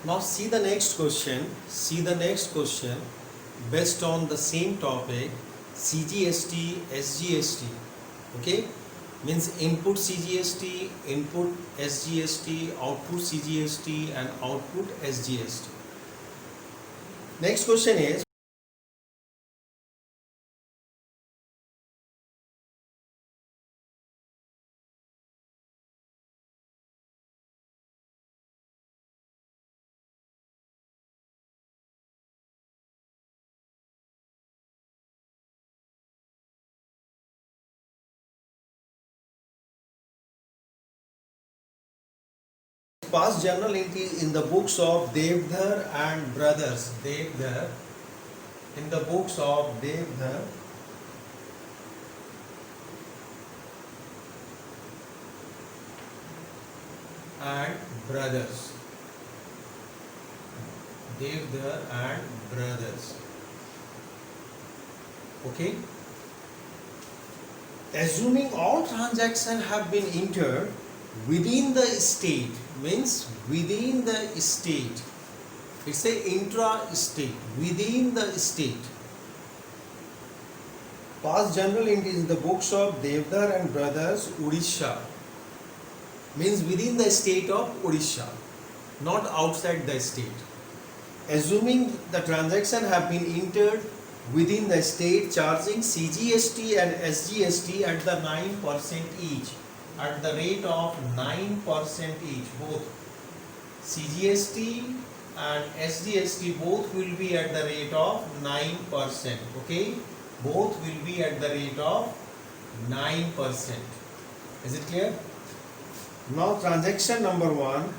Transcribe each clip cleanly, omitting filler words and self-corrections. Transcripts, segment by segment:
Now see the next question. See the next question based on the same topic, CGST, SGST. Okay, means input CGST, input SGST, output CGST, and output SGST. Next question is, past journal entry in the books of Devdhar and brothers. Devdhar, in the books of Devdhar and brothers. Devdhar and brothers. Okay. Assuming all transactions have been entered within the state, means within the state. It's a intra-state, within the state. Past journal entries in the books of Devdhar and brothers, Odisha, means within the state of Odisha, not outside the state. Assuming the transaction have been entered within the state, charging CGST and SGST at the 9% each, at the rate of 9% each, both CGST and SGST both will be at the rate of 9%. Okay, both will be at the rate of 9%. Is it clear? Now transaction number 1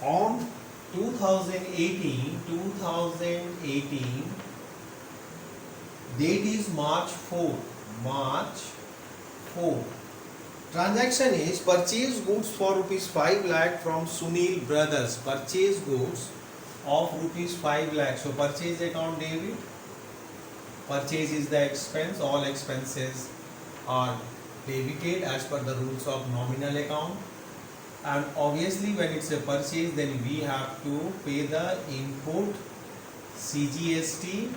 on 2018, date is March 4. Transaction is purchase goods for rupees 5 lakh from Sunil brothers. Purchase goods of rupees 5 lakh. So purchase account debit. Purchase is the expense. All expenses are debited as per the rules of nominal account. And obviously when it's a purchase, then we have to pay the input CGST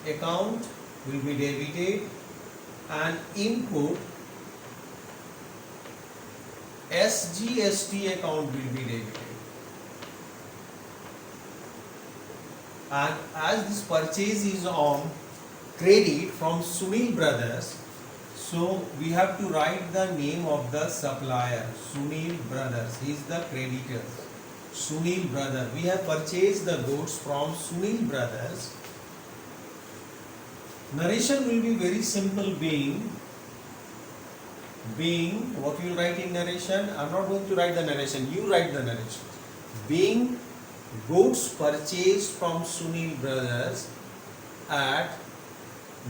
account will be debited and input SGST account will be debited. And as this purchase is on credit from Sunil brothers, so we have to write the name of the supplier, Sunil brothers. He is the creditor. Sunil brother. We have purchased the goods from Sunil brothers. Narration will be very simple, being what you write in narration. I am not going to write the narration, you write the narration. Being goods purchased from Sunil brothers at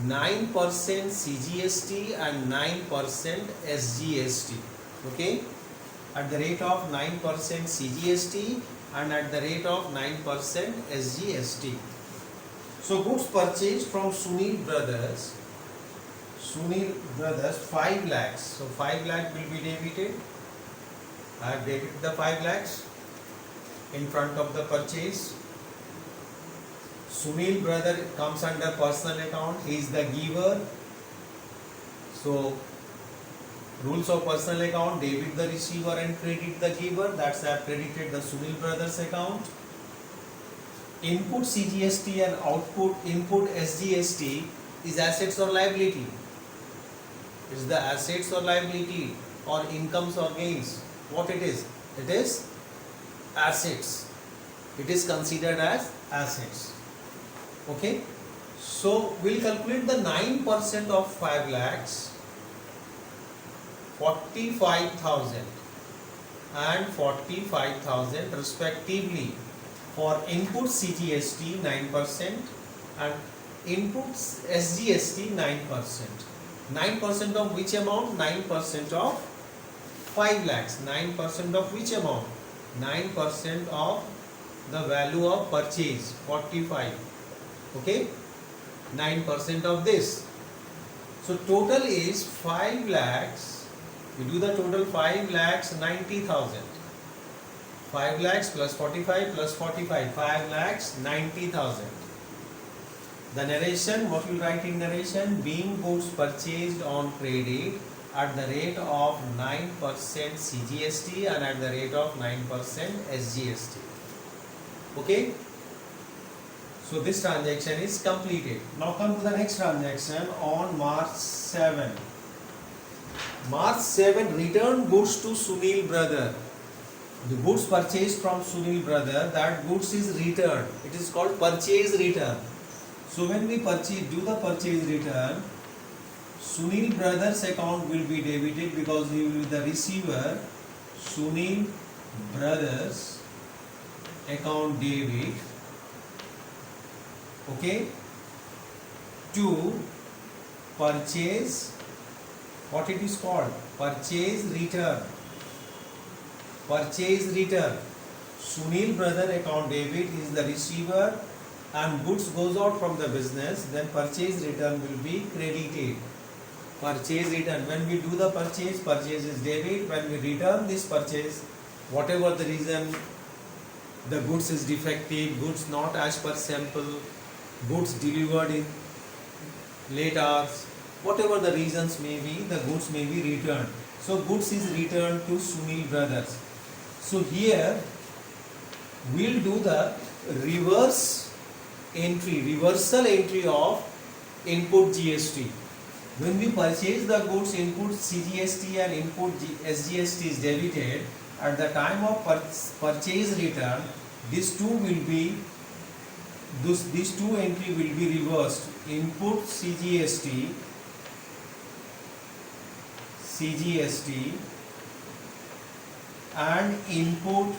9% CGST and 9% SGST. Okay, at the rate of 9% CGST and at the rate of 9% SGST. So goods purchased from Sunil brothers 5 lakhs. So 5 lakh will be debited. I have debited the 5 lakhs in front of the purchase. Sunil brother comes under personal account. He is the giver. So rules of personal account: debit the receiver and credit the giver. That's I have credited the Sunil brothers account. Input CGST and output input SGST is assets or liability. Is the assets or liability or incomes or gains? What it is? It is assets. It is considered as assets. Okay. So we'll calculate the 9% of 5 lakhs, 45,000 and 45,000 respectively for input CGST 9% and input SGST 9%. 9% of which amount? 9% of 5 lakhs. 9% of which amount? 9% of the value of purchase, 45. Okay, 9% of this. So total is 5 lakhs. You do the total, 5 lakhs 90,000. 5 lakhs plus 45 plus 45, 5 lakhs 90,000. The narration, what you write in narration? Being goods purchased on credit at the rate of 9% CGST and at the rate of 9% SGST. Okay? So this transaction is completed. Now come to the next transaction on March 7. March 7, return goods to Sunil brother. The goods purchased from Sunil brother, that goods is returned. It is called purchase return. So when we do the purchase return, Sunil brother's account will be debited because he will be the receiver. Sunil brothers account debit, okay, to purchase, what it is called, purchase return. Purchase return. Sunil brother account debit is the receiver and goods goes out from the business, then purchase return will be credited. Purchase return, when we do the purchase is debit. When we return this purchase, whatever the reason, the goods is defective, goods not as per sample, goods delivered in late hours, whatever the reasons may be, the goods may be returned. So goods is returned to Sunil brothers. So here we'll do the reversal entry of input GST. When we purchase the goods, input CGST and input SGST is debited. At the time of purchase return, these two entry will be reversed. Input CGST and input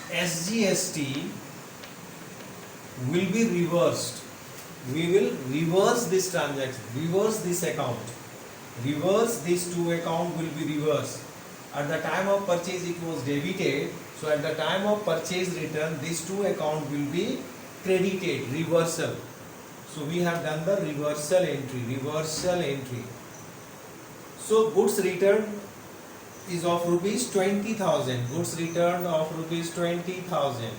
SGST will be reversed. We will reverse this transaction, reverse this account. Reverse these two accounts will be reversed. At the time of purchase it was debited, so at the time of purchase return these two accounts will be credited, reversal. So we have done the reversal entry. So goods returned is of rupees 20,000. Goods returned of rupees 20,000.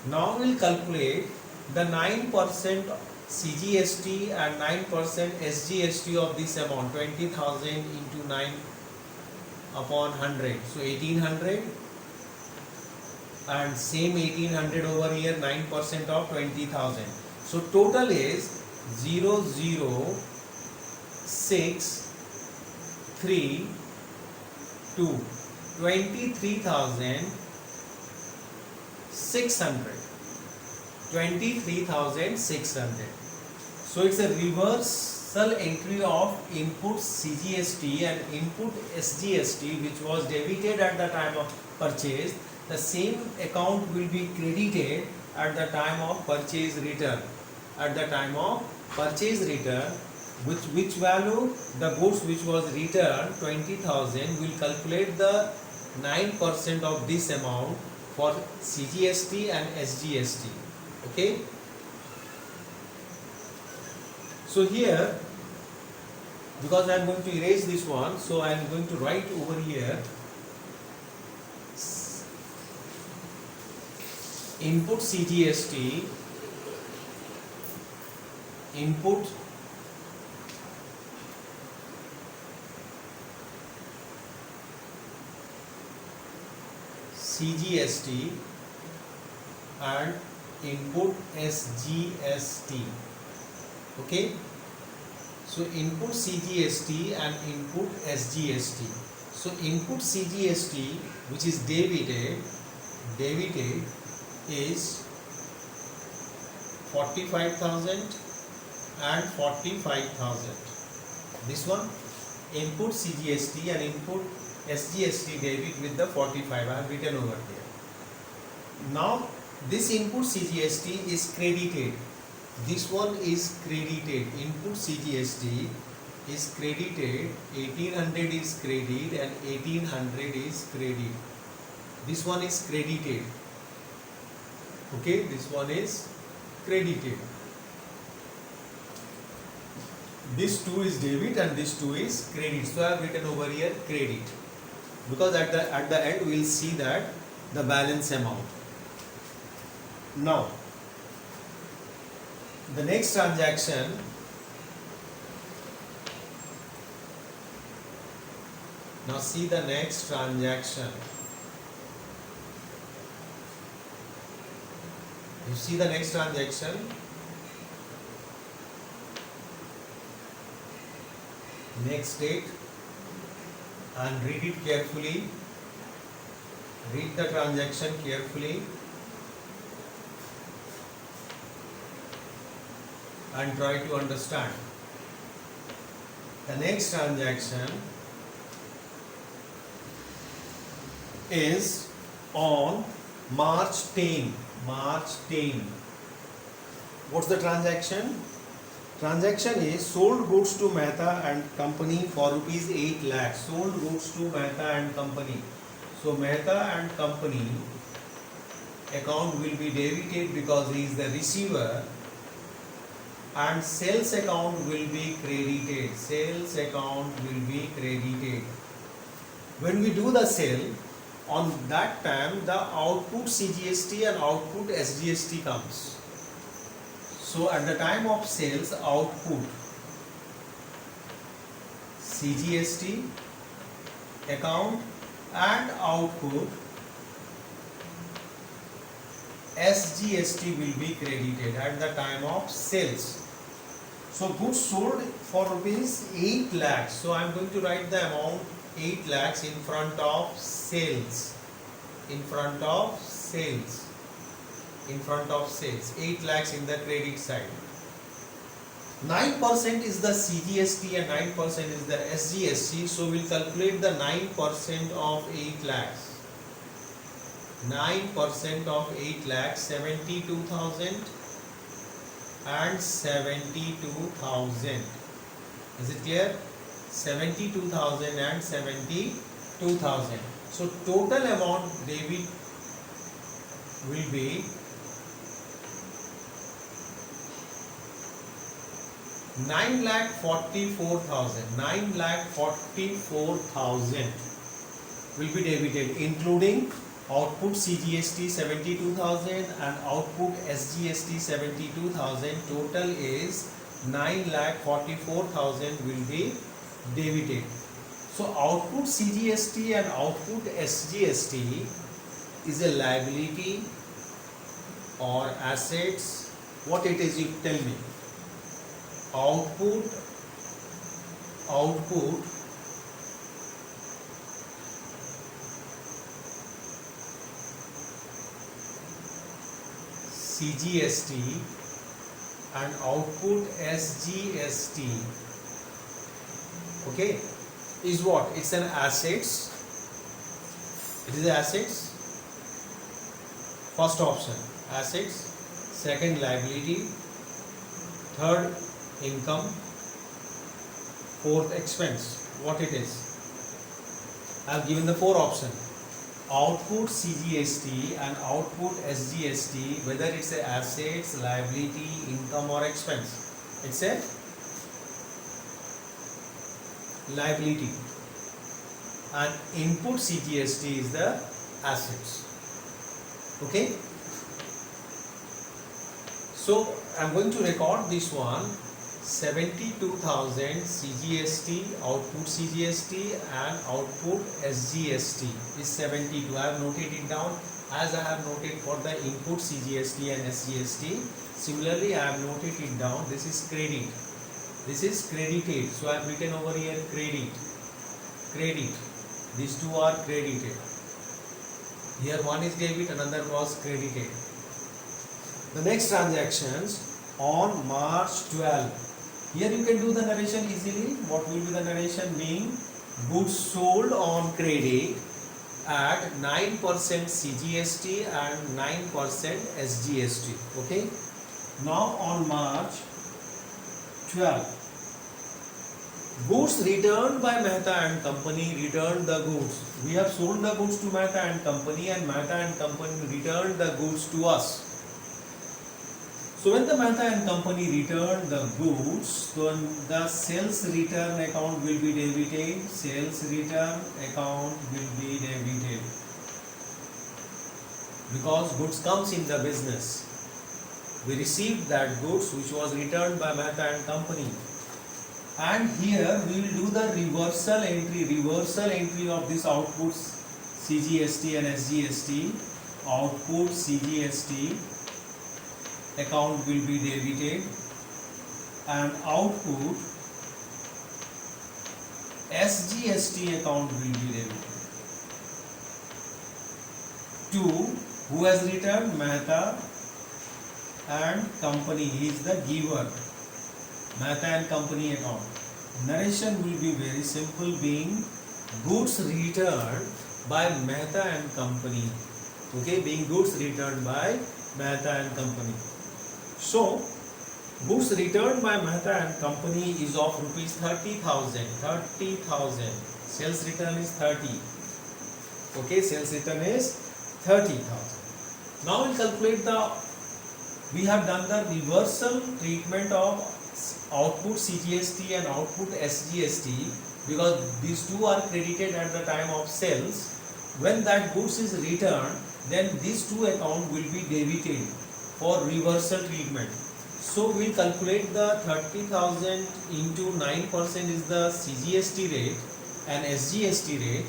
Now we'll calculate the 9% CGST and 9% SGST of this amount. 20,000 into 9 upon 100. So 1800. And same 1800 over here, 9% of 20,000. So total is 00632, 23,600. 23,600. So it's a reversal entry of input CGST and input SGST which was debited at the time of purchase. The same account will be credited at the time of purchase return. At the time of purchase return, which value? The goods which was returned 20,000, will calculate the 9% of this amount for CGST and SGST. Okay. So here, because I am going to erase this one, so I am going to write over here input CGST, input CGST and input SGST. Okay, so input CGST and input SGST. So input CGST which is debited is 45,000 and 45,000. This one input CGST and input SGST debit with the 45. I have written over there. Now this input CGST is credited. This one is credited. Input CGST is credited. 1800 is credit and 1800 is credit. This one is credited. Okay, this one is credited. This 2 is debit and this 2 is credit. So I have written over here credit. because at the end we will see that the balance amount. Now the next transaction, now see the next transaction. You see the next transaction. Next date, and read it carefully. Read the transaction carefully and try to understand. The next transaction is on March 10. March 10. What's the transaction? Transaction is sold goods to Mehta and Company for rupees 8 lakhs. Sold goods to Mehta and Company. So Mehta and Company account will be debited because he is the receiver, and sales account will be credited. Sales account will be credited. When we do the sale, on that time the output CGST and output SGST comes. So at the time of sales, output CGST account and output SGST will be credited at the time of sales. So goods sold for rupees 8 lakhs. So I am going to write the amount 8 lakhs in front of sales. In front of sales. In front of sales. 8 lakhs in the credit side. 9% is the CGST and 9% is the SGST. So we'll calculate the 9% of 8 lakhs. 9% of 8 lakhs, 72,000 and 72,000. Is it clear? 72,000 and 72,000. So total amount debit will be 9,44,000. 9,44,000 will be debited, including output CGST 72,000 and output SGST 72,000. Total is 9,44,000 will be debited. So output CGST and output SGST is a liability or assets. What it is, you tell me. Output CGST and output SGST, okay, is what? It's an assets. It is assets. First option, assets. Second, liability. Third, income. Fourth, expense. What it is? I have given the four options. Output CGST and output SGST, whether it's a assets, liability, income or expense. It's a liability. And input CGST is the assets. Okay? So I'm going to record this one. 72,000 CGST, output CGST and output SGST is 72. I have noted it down as I have noted for the input CGST and SGST. Similarly, I have noted it down. This is credit. This is credited. So I have written over here credit. Credit. These two are credited. Here one is debit, another was credited. The next transactions on March 12. Here you can do the narration easily. What will be the narration? Being goods sold on credit at 9% CGST and 9% SGST. Okay. Now on March 12, goods returned by Mehta and Company returned the goods. We have sold the goods to Mehta and Company, and Mehta and Company returned the goods to us. So So when the Mehta and company return the goods, then the sales return account will be debited. Sales return account will be debited because goods comes in the business. We received that goods which was returned by Mehta and company, and here we will do the reversal entry of this outputs CGST and SGST. Output CGST account will be debited and output SGST account will be debited to who has returned? Mehta and company. He is the giver. Mehta and company account. Narration will be very simple, being goods returned by Mehta and company. Okay, being goods returned by Mehta and company. So, goods returned by Mehta and company is of rupees 30,000. 30,000. Sales return is 30. Okay, sales return is 30,000. Now we'll calculate we have done the reversal treatment of output CGST and output SGST because these two are credited at the time of sales. When that goods is returned, then these two accounts will be debited for reversal treatment. So we'll calculate the 30,000 into 9% is the CGST rate and SGST rate.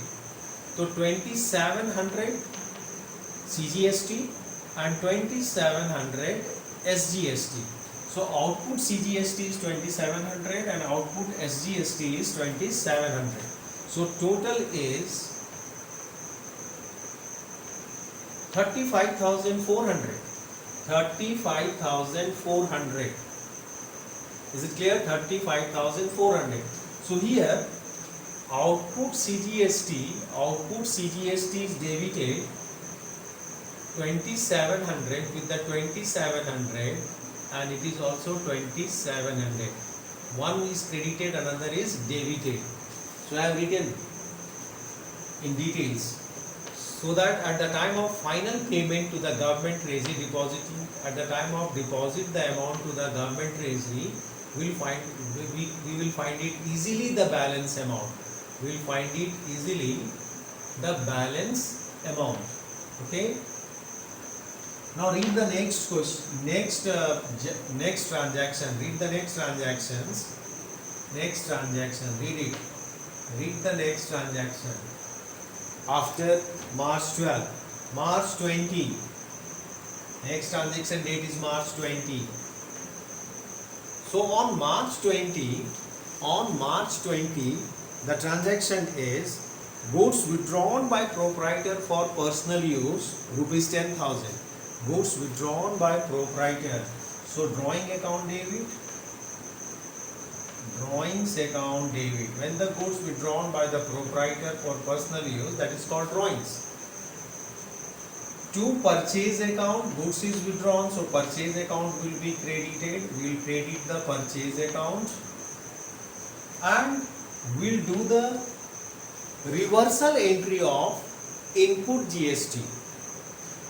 So 2700 CGST and 2700 SGST. So output CGST is 2700 and output SGST is 2700. So total is 35,400. 35,400. Is it clear? 35,400. So here output CGST is debited 2700 with the 2700 and it is also 2700. One is credited, another is debited. So I have written in details so that at the time of final payment to the government treasury depositing, at the time of deposit the amount to the government treasury, we will find it easily the balance amount. We will find it easily the balance amount. Okay. Now read the next question, next transaction. Read the next transactions. Next transaction. Read it. Read the next transaction. After March 12, March 20. Next transaction date is March 20. So on March 20, the transaction is goods withdrawn by proprietor for personal use, rupees 10,000. Goods withdrawn by proprietor. So drawing account debit. Drawings account debit. When the goods withdrawn by the proprietor for personal use, that is called drawings. To purchase account, goods is withdrawn, so purchase account will be credited. We will credit the purchase account and we will do the reversal entry of input GST.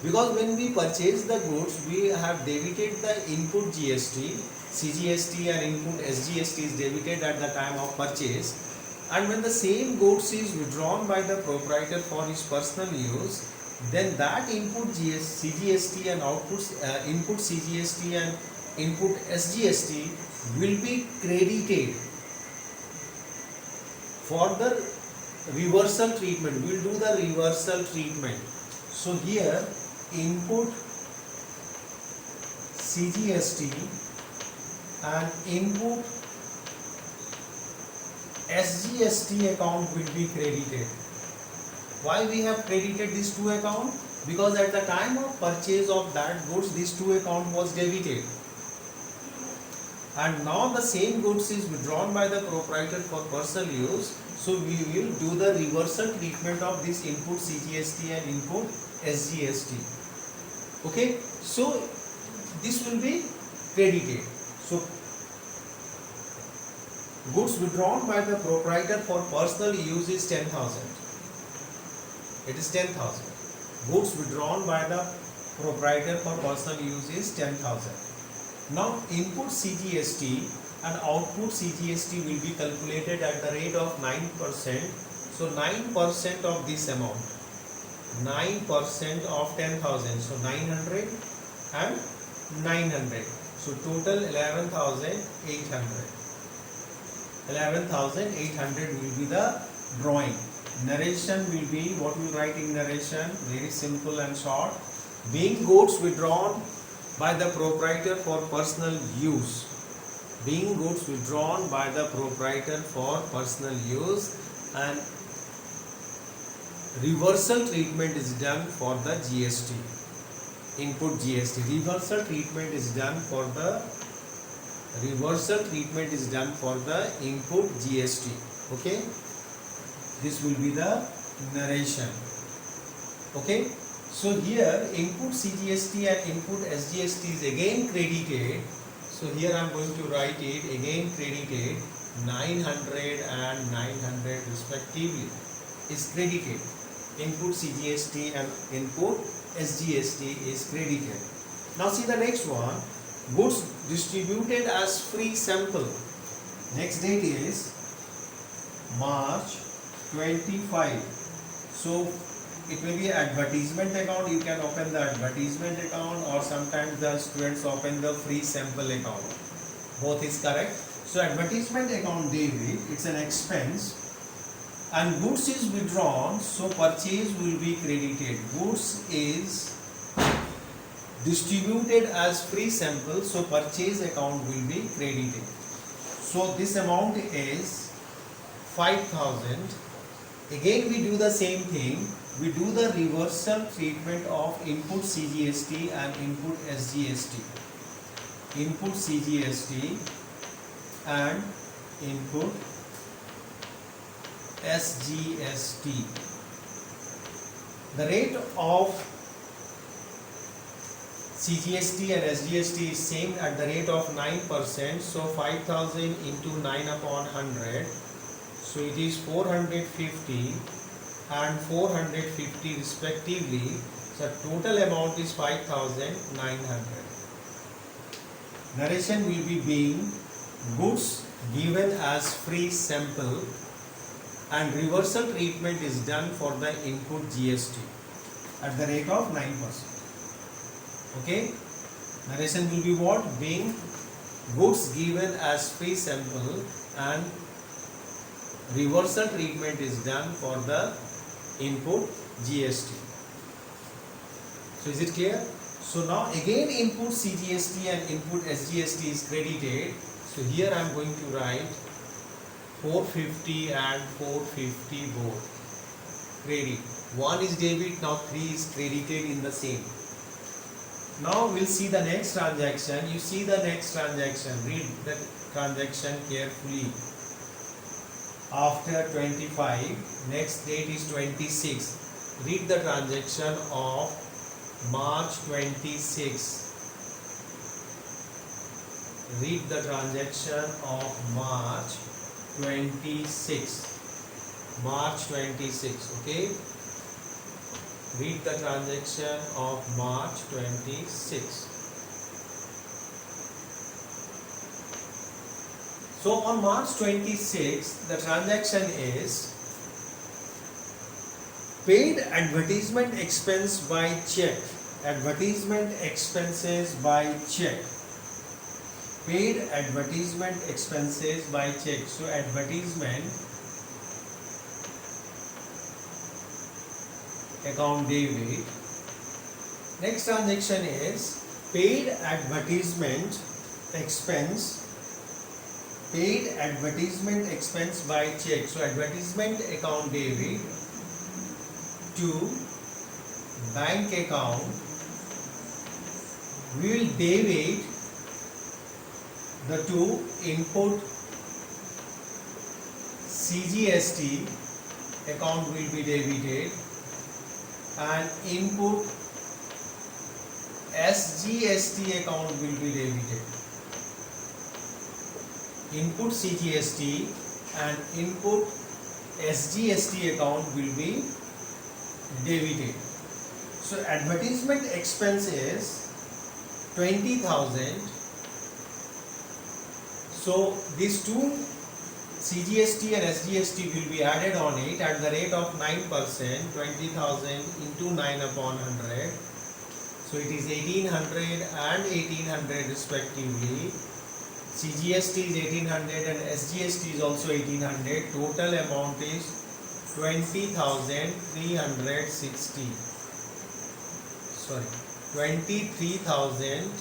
Because when we purchase the goods, we have debited the input GST, CGST and input SGST is debited at the time of purchase. And when the same goods is withdrawn by the proprietor for his personal use, then that input CGST and output input CGST and input SGST will be credited for the reversal treatment. We will do the reversal treatment. So here input CGST and input SGST account will be credited. Why we have credited these two accounts? Because at the time of purchase of that goods, these two account was debited. And now the same goods is withdrawn by the proprietor for personal use. So we will do the reversal treatment of this input CGST and input SGST. Okay, so this will be credited. So goods withdrawn by the proprietor for personal use is 10,000. It is 10,000. Goods withdrawn by the proprietor for personal use is 10,000. Now input CGST and output CGST will be calculated at the rate of 9%. So 9% of this amount, 9% of 10,000, so 900 and 900. So total 11,800. 11,800 will be the drawing. Narration will be, what we write in narration, very simple and short. Being goods withdrawn by the proprietor for personal use. Being goods withdrawn by the proprietor for personal use, and reversal treatment is done for the GST. Input GST. Reversal treatment is done for the input GST. Okay. This will be the narration. Okay. So here input CGST and input SGST is again credited. So here I am going to write it again credited, 900 and 900 respectively is credited. Input CGST and input SGST is credited. Now see the next one, goods distributed as free sample. Next date is March 25. So it may be advertisement account, you can open the advertisement account, or sometimes the students open the free sample account. Both is correct. So advertisement account debit, it's an expense, and goods is withdrawn, so purchase will be credited. Goods is distributed as free sample, so purchase account will be credited. So this amount is 5,000. Again we do the same thing. We do the reversal treatment of input CGST and input SGST. Input CGST and input SGST. The rate of CGST and SGST is same at the rate of 9%. So 5,000 into 9 upon 100. So it is 450 and 450 respectively. So total amount is 5,900. Narration will be being goods given as free sample, and reversal treatment is done for the input GST at the rate of 9%. Okay. Narration will be what? Being goods given as free sample and reversal treatment is done for the input GST. So is it clear? So now again input CGST and input SGST is credited. So here I am going to write 450 and 450 both credit. One is debit, now 3 is credited in the same. Now we'll see the next transaction. You see the next transaction. Read the transaction carefully. After 25, next date is 26. Read the transaction of March 26. Read the transaction of March 26. March 26. Okay. Read the transaction of March 26. So on March 26, the transaction is paid advertisement expense by check. Advertisement expenses by check. Paid advertisement expenses by check. So advertisement account debit. Next transaction is paid advertisement expense. Paid advertisement expense by check. So advertisement account debit to bank account. We will debit the two input CGST account will be debited and input SGST account will be debited. Input CGST and input SGST account will be debited. So advertisement expense is 20,000 So these two CGST and SGST will be added on it at the rate of 9%, 20,000 into 9 upon 100. So it is 1800 and 1800 respectively. CGST is 1800 and SGST is also 1800. Total amount is 20,360. Sorry, 23,600.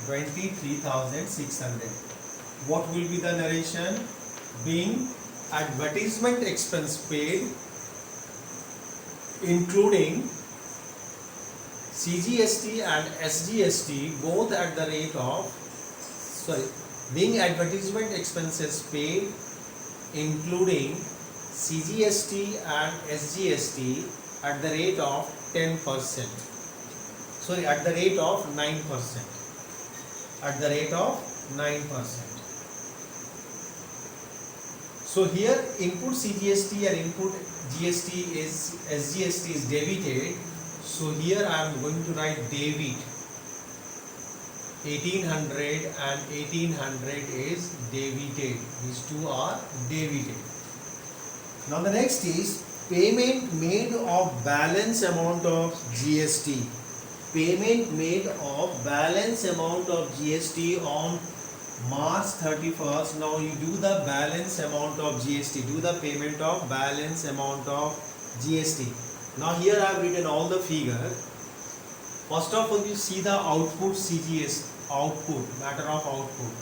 23,600. What will be the narration? Being advertisement expense paid, including CGST and SGST, both at the rate of, being advertisement expenses paid, including CGST and SGST at the rate of 10%. Sorry, at the rate of 9%. At the rate of 9%. So here input CGST and input GST is SGST is debited. So here I am going to write debit. 1800 and 1800 is debited. These two are debited. Now the next is payment made of balance amount of GST. Payment made of balance amount of GST on March 31st. Now you do the balance amount of GST. Do the payment of balance amount of GST. Now here I have written all the figure. First of all, you see the output CGS, output, matter of output.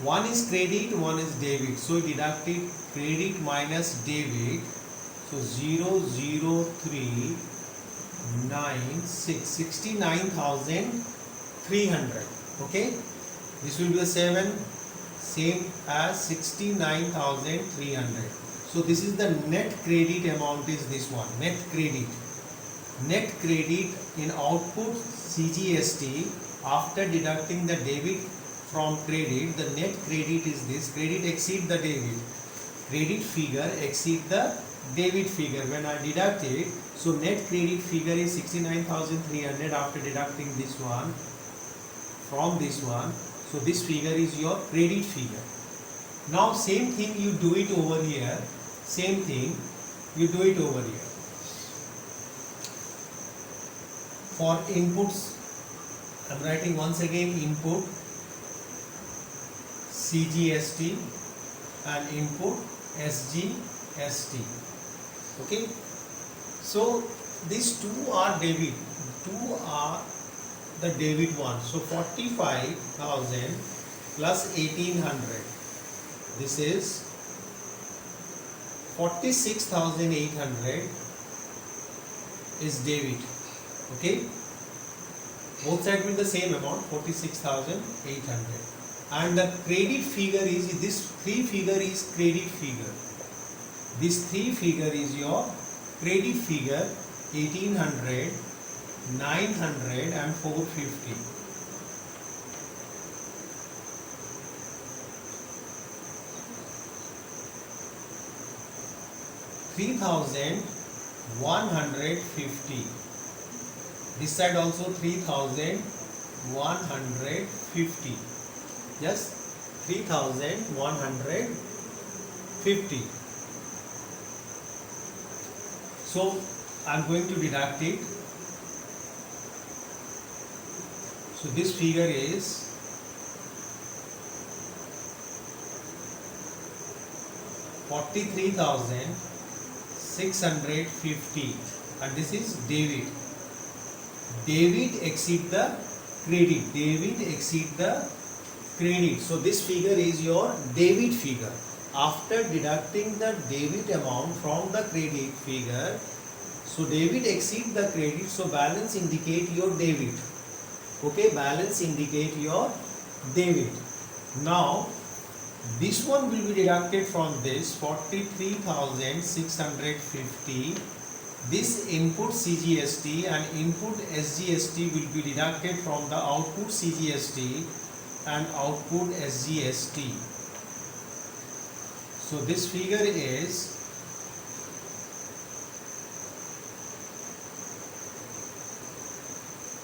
One is credit, one is debit. So deducted credit minus debit. So 00396, 69,300. Okay. This will be the same as 69,300. So this is the net credit amount is this one. Net credit. Net credit in output CGST after deducting the debit from credit, the net credit is this. Credit exceed the debit. Credit figure exceed the debit figure. When I deduct it, so net credit figure is 69,300 after deducting this one from this one. So this figure is your credit figure. Now same thing you do it over here. Same thing you do it over here. For inputs, I am writing once again input CGST and input SGST. Okay. So these two are debit. Two are the debit one. So 45,000 plus 1800. This is 46,800 is debit. Okay. Both sides will the same amount, 46,800. And the credit figure is, this 3 figure is credit figure. This 3 figure is your credit figure, 1800, 900 and 450. $3,150. This side also 3,150. Yes, 3,150. So I am going to deduct it. So this figure is 43,650 and this is debit. Debit exceed the credit. Debit exceed the credit. So this figure is your debit figure. After deducting the debit amount from the credit figure, so debit exceed the credit, so balance indicate your debit. Okay, balance indicate your debit. Now this one will be deducted from this 43,650. This input CGST and input SGST will be deducted from the output CGST and output SGST. So this figure is 43,650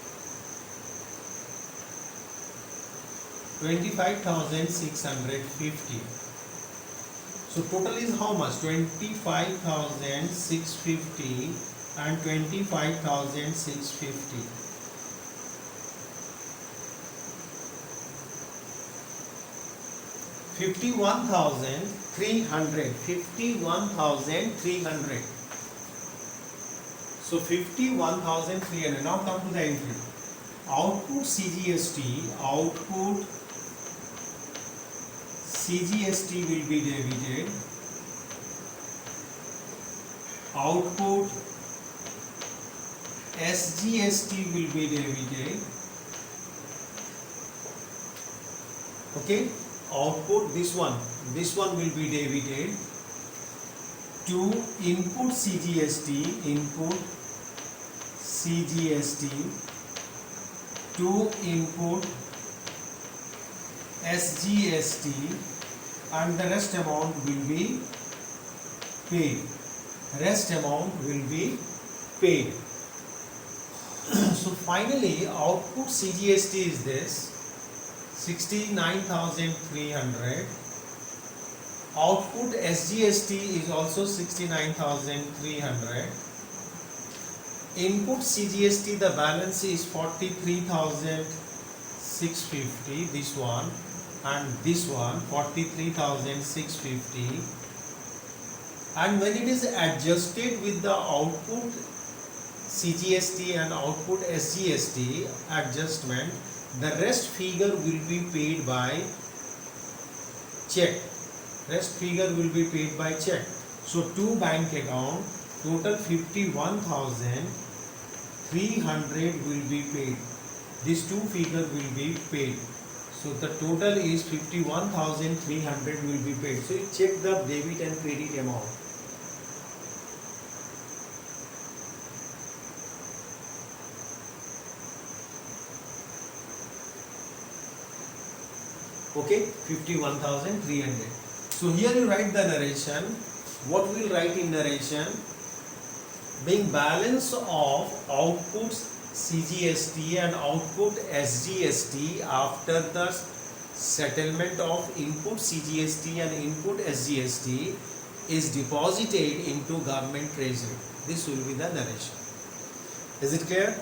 25,650. So total is how much? 25,650 and 25,650. 51,300. 51,300. So 51,300. Now come to the entry. Output CGST. Output CGST will be debited. Output SGST will be debited. Okay. Output this one will be debited to input CGST, to input SGST, and the rest amount will be paid. So finally output CGST is this 69,300. Output SGST is also 69,300. Input CGST, the balance is 43,650. This one and this one 43,650. And when it is adjusted with the output CGST and output SGST adjustment, the rest figure will be paid by check. So to bank account, total 51,300 will be paid. These two figures will be paid. So the total is 51,300 will be paid. So you check the debit and credit amount. Okay, 51,300. So here you write the narration. What we will write in narration? Being balance of outputs CGST and output SGST after the settlement of input CGST and input SGST is deposited into government treasury. This will be the narration. Is it clear?